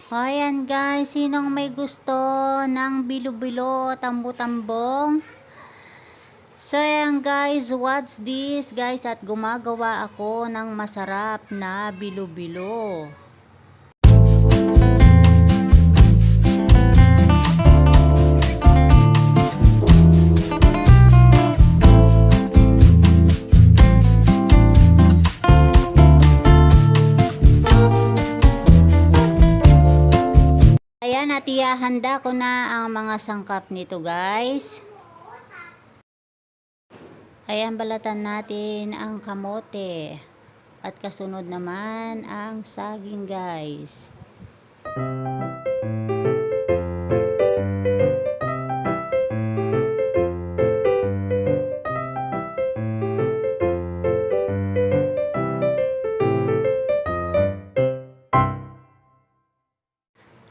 Ayan guys, sinong may gusto ng bilo-bilo tambo-tambong? So ayan guys, what's this guys, at gumagawa ako ng masarap na bilo-bilo. Ayan, at ihahanda ko na ang mga sangkap nito guys. Ayan, balatan natin ang kamote. At kasunod naman ang saging guys.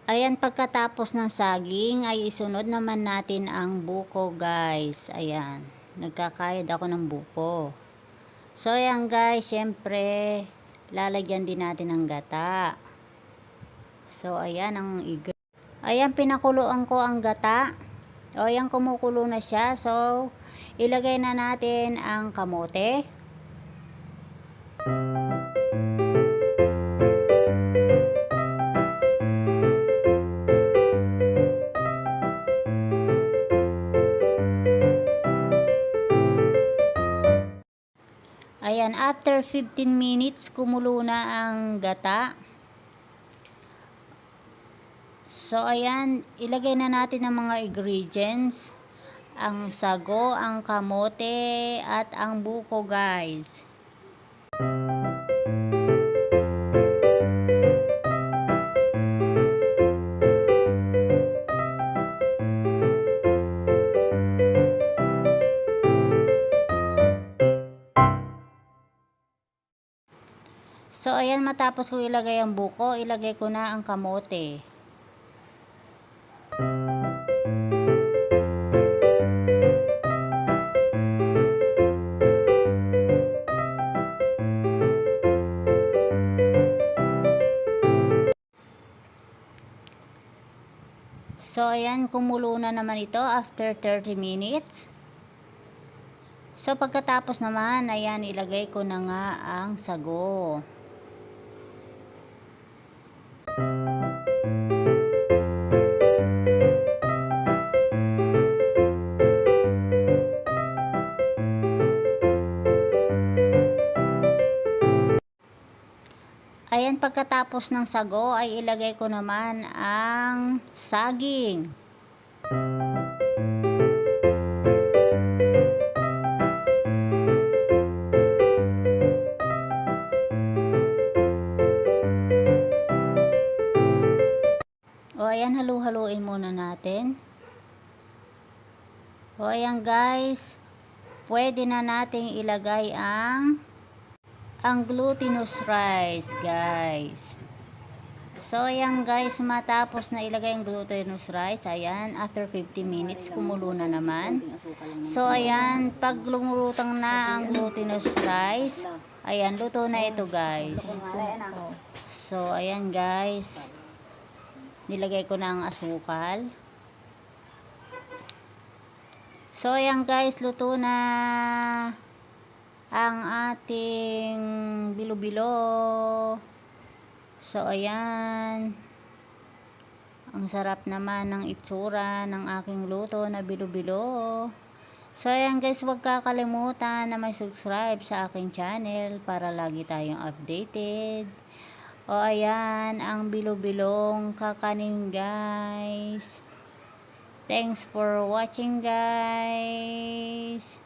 Ayan, pagkatapos ng saging ay isunod naman natin ang buko guys. Ayan, nagkakayod ako ng buko. So ayan guys, syempre lalagyan din natin ng gata. So ayan ang ayan, pinakuluan ko ang gata. O ayan, kumukulo na siya. So ilagay na natin ang kamote. Ayan, after 15 minutes, kumulo na ang gata. So, ayan, ilagay na natin ang mga ingredients. Ang sago, ang kamote, at ang buko, guys. So, ayan, matapos ko ilagay ang buko, ilagay ko na ang kamote. So, ayan, kumulo na naman ito after 30 minutes. So, pagkatapos naman, ayan, ilagay ko na nga ang sago. Ayan, pagkatapos ng sago ay ilagay ko naman ang saging. O ayan, halu-haluin muna natin. O ayan guys, pwede na nating ilagay ang glutinous rice guys. So ayan guys, matapos na ilagay ang glutinous rice, ayan, after 50 minutes kumulo na naman. So ayan, pag lumulutang na ang glutinous rice, ayan, luto na ito guys. So ayan guys, nilagay ko na ang asukal. So ayan guys, luto na ang ating bilo-bilo. So ayan, ang sarap naman ng itsura ng aking luto na bilo-bilo. So ayan guys, huwag kakalimutan na may subscribe sa aking channel para lagi tayong updated. O ayan, ang bilo-bilong kakanin guys. Thanks for watching guys.